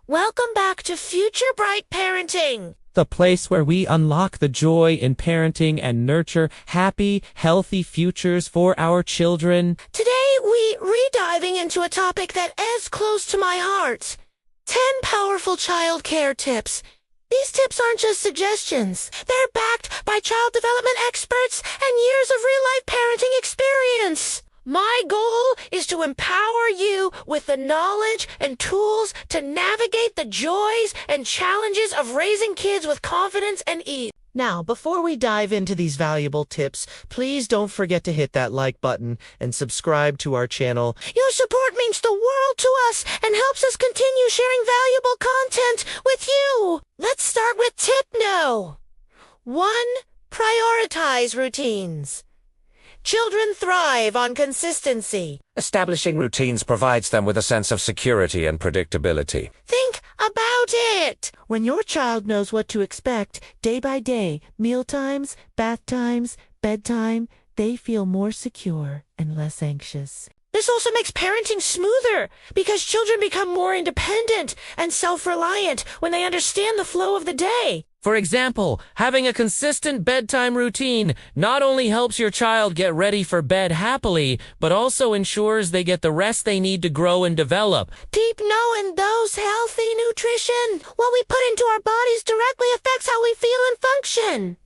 Welcome back to Future Bright Parenting. The place where we unlock the joy in parenting and nurture happy, healthy futures for our children. Today we re-diving into a topic that is close to my heart. 10 powerful child care tips. These tips aren't just suggestions. They're backed by child development experts and years of real-life parenting experience. My goal is to empower you with the knowledge and tools to navigate the joys and challenges of raising kids with confidence and ease. Now, before we dive into these valuable tips, please don't forget to hit that like button and subscribe to our channel. Your support means the world to us and helps us continue sharing valuable content with you. Let's start with tip no. 1. Prioritize routines. Children thrive on consistency. Establishing routines provides them with a sense of security and predictability. Think about it. When your child knows what to expect day by day, meal times, bath times, bedtime, they feel more secure and less anxious. This also makes parenting smoother because children become more independent and self-reliant when they understand the flow of the day. For example, having a consistent bedtime routine not only helps your child get ready for bed happily, but also ensures they get the rest they need to grow and develop. Deep knowing those healthy nutrition, what we put into our bodies directly affects how we feel and function.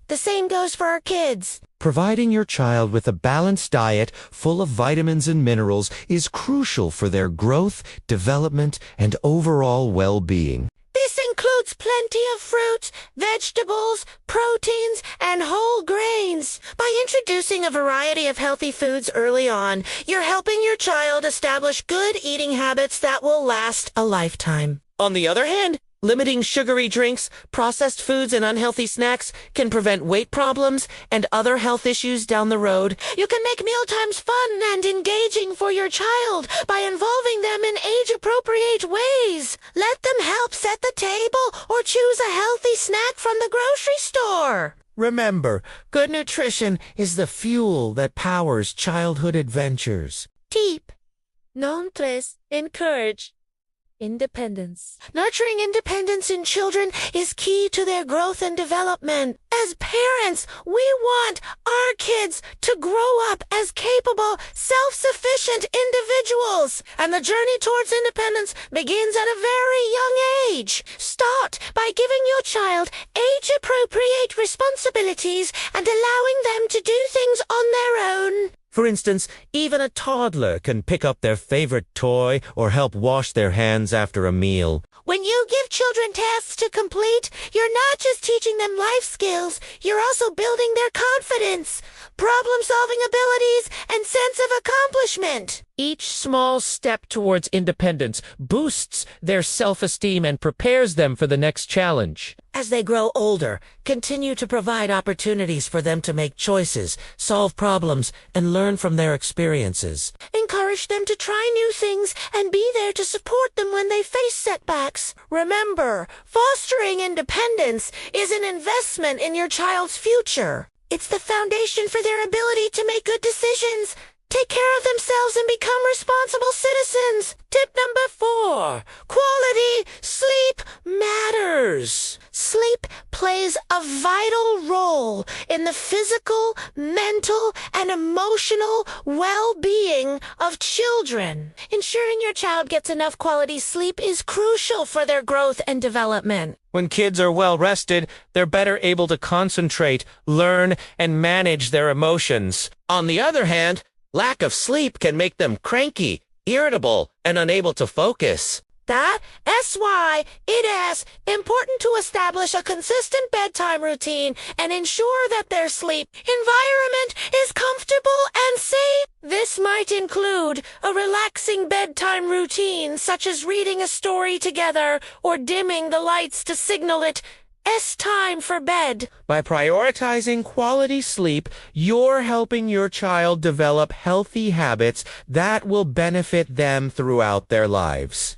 The same goes for our kids. Providing your child with a balanced diet full of vitamins and minerals is crucial for their growth, development, and overall well-being. This includes plenty of fruits, vegetables, proteins, and whole grains. By introducing a variety of healthy foods early on, you're helping your child establish good eating habits that will last a lifetime. On the other hand, limiting sugary drinks, processed foods, and unhealthy snacks can prevent weight problems and other health issues down the road. You can make mealtimes fun and engaging for your child by involving them in age-appropriate ways. Let them help set the table or choose a healthy snack from the grocery store. Remember, good nutrition is the fuel that powers childhood adventures. Tip. Non tres. Encourage independence. Nurturing independence in children is key to their growth and development. As parents, we want our kids to grow up as capable, self-sufficient individuals. And the journey towards independence begins at a very young age. Start by giving your child age-appropriate responsibilities and allowing them to do things on their own. For instance, even a toddler can pick up their favorite toy or help wash their hands after a meal. When you give children tasks to complete, you're not just teaching them life skills, you're also building their confidence, problem-solving abilities, and sense of accomplishment. Each small step towards independence boosts their self-esteem and prepares them for the next challenge. As they grow older, continue to provide opportunities for them to make choices, solve problems, and learn from their experiences. Encourage them to try new things and be there to support them when they face setbacks. Remember, fostering independence is an investment in your child's future. It's the foundation for their ability to make good decisions, take care of themselves, and become responsible citizens. Tip number 4. Quality sleep matters. Sleep plays a vital role in the physical, mental, and emotional well-being of children. Ensuring your child gets enough quality sleep is crucial for their growth and development. When kids are well rested, they're better able to concentrate, learn, and manage their emotions. On the other hand, lack of sleep can make them cranky, irritable, and unable to focus. That's why it is important to establish a consistent bedtime routine and ensure that their sleep environment is comfortable and safe. This might include a relaxing bedtime routine, such as reading a story together or dimming the lights to signal it's time for bed. By prioritizing quality sleep, you're helping your child develop healthy habits that will benefit them throughout their lives.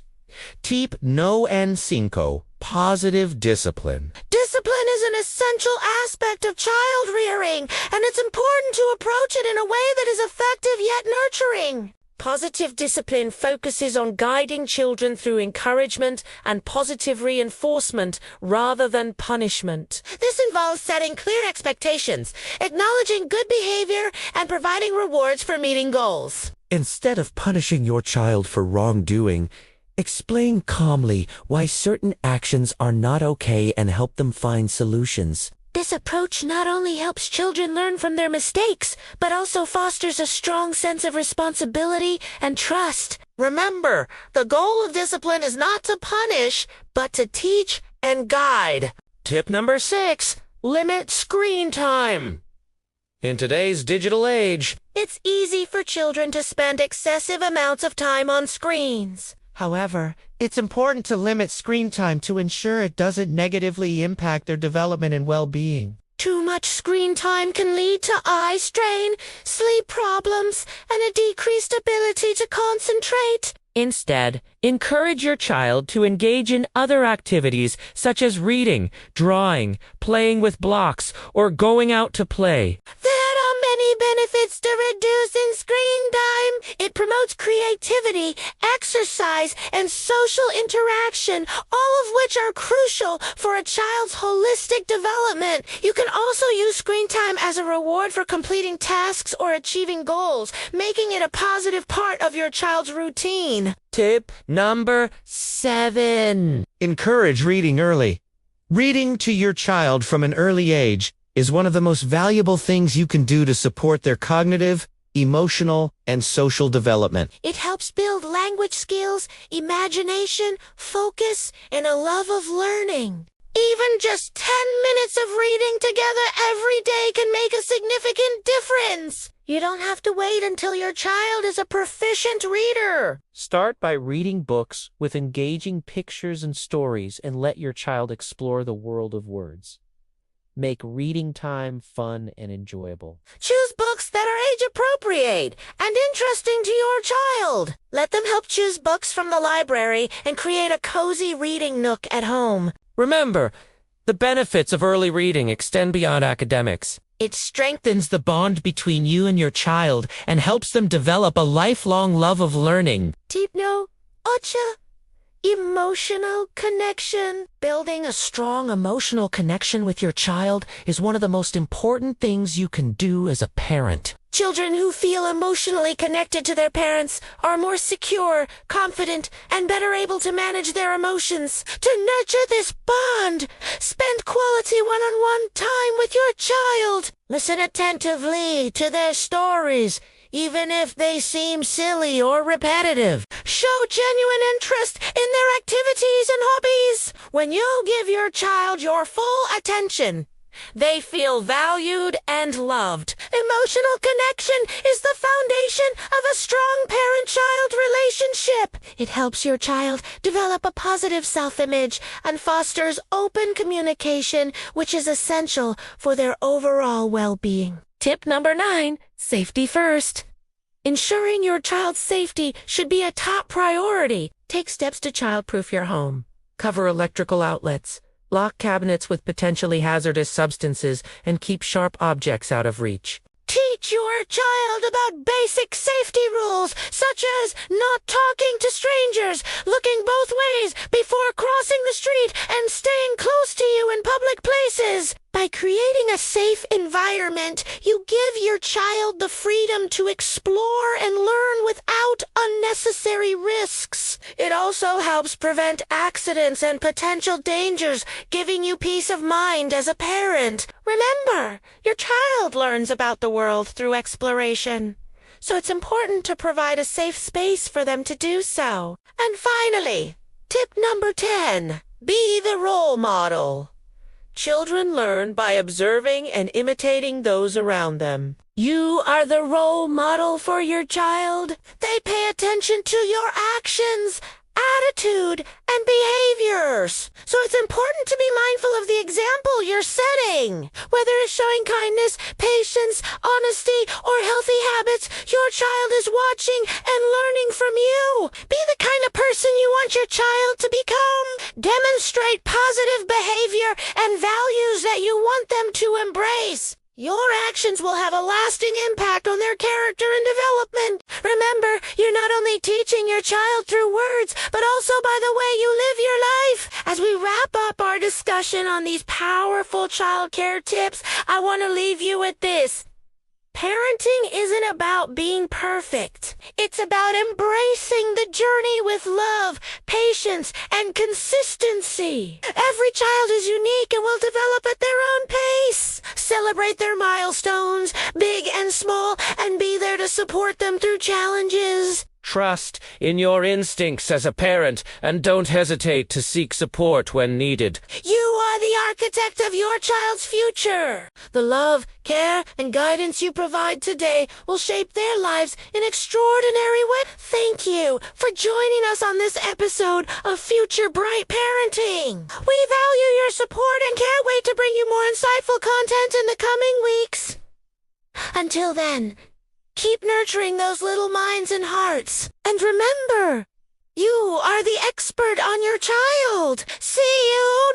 Tip no en cinco, positive discipline. Discipline is an essential aspect of child rearing, and it's important to approach it in a way that is effective yet nurturing. Positive discipline focuses on guiding children through encouragement and positive reinforcement rather than punishment. This involves setting clear expectations, acknowledging good behavior, and providing rewards for meeting goals. Instead of punishing your child for wrongdoing, explain calmly why certain actions are not okay and help them find solutions. This approach not only helps children learn from their mistakes, but also fosters a strong sense of responsibility and trust. Remember, the goal of discipline is not to punish, but to teach and guide. Tip number 6, limit screen time. In today's digital age, It's easy for children to spend excessive amounts of time on screens. However, it's important to limit screen time to ensure it doesn't negatively impact their development and well-being. Too much screen time can lead to eye strain, sleep problems, and a decreased ability to concentrate. instead, encourage your child to engage in other activities such as reading, drawing, playing with blocks, or going out to play. There are many benefits to reducing screen time. It promotes creativity, exercise, and social interaction, all of which are crucial for a child's holistic development. You can also use screen time as a reward for completing tasks or achieving goals, making it a positive part of your child's routine. Tip number 7. Encourage reading early. Reading to your child from an early age is one of the most valuable things you can do to support their cognitive, emotional, and social development. It helps build language skills, imagination, focus, and a love of learning. Even just 10 minutes of reading together every day can make a significant difference. You don't have to wait until your child is a proficient reader. Start by reading books with engaging pictures and stories and let your child explore the world of words. Make reading time fun and enjoyable. Choose books that are age-appropriate and interesting to your child. Let them help choose books from the library and create a cozy reading nook at home. Remember, the benefits of early reading extend beyond academics. It Strengthens the bond between you and your child and helps them develop a lifelong love of learning. Tipno, Ocha, emotional connection. Building a strong emotional connection with your child is one of the most important things you can do as a parent. Children who feel emotionally connected to their parents are more secure, confident, and better able to manage their emotions. To nurture this bond, spend quality one-on-one time with your child. Listen attentively to their stories, even if they seem silly or repetitive. Show genuine interest in their activities and hobbies. When you give your child your full attention, they feel valued and loved. Emotional connection is the foundation of a strong parent-child relationship. It helps your child develop a positive self-image and fosters open communication, which is essential for their overall well-being. Tip number 9, safety first. Ensuring your child's safety should be a top priority. Take steps to child-proof your home. Cover electrical outlets. Lock cabinets with potentially hazardous substances, and keep sharp objects out of reach. Teach your child about basic safety rules, such as not talking to strangers, looking both ways before crossing the street, and staying close to you in public places. By creating a safe environment, you give your child the freedom to explore and learn without unnecessary risks. It also helps prevent accidents and potential dangers, giving you peace of mind as a parent. Remember, your child learns about the world through exploration, so it's important to provide a safe space for them to do so. And finally, tip number 10, be the role model. Children learn by observing and imitating those around them. You are the role model for your child. They pay attention to your actions, attitude, and behaviors. So it's important to be mindful of the example you're setting. Whether it's showing kindness, patience, honesty, or healthy habits, your child is watching and learning from you. Be the kind of person you want your child to become. Demonstrate positive behavior and values that you want them to embrace. Your actions will have a lasting impact on their character and development. Remember, you're not only teaching your child through words, but also by the way you live your life. As we wrap up our discussion on these powerful child care tips, I want to leave you with this. Parenting isn't about being perfect. It's about embracing the journey with love, patience, and consistency. Every child is unique and will develop at their own pace. Celebrate their milestones, big and small, and be there to support them through challenges. Trust in your instincts as a parent and don't hesitate to seek support when needed. You are the architect of your child's future. The love, care, and guidance you provide today will shape their lives in extraordinary ways. Thank you for joining us on this episode of Future Bright Parenting. We value your support and can't wait to bring you more insightful content in the coming weeks. Until then, keep nurturing those little minds and hearts. And remember, you are the expert on your child. See you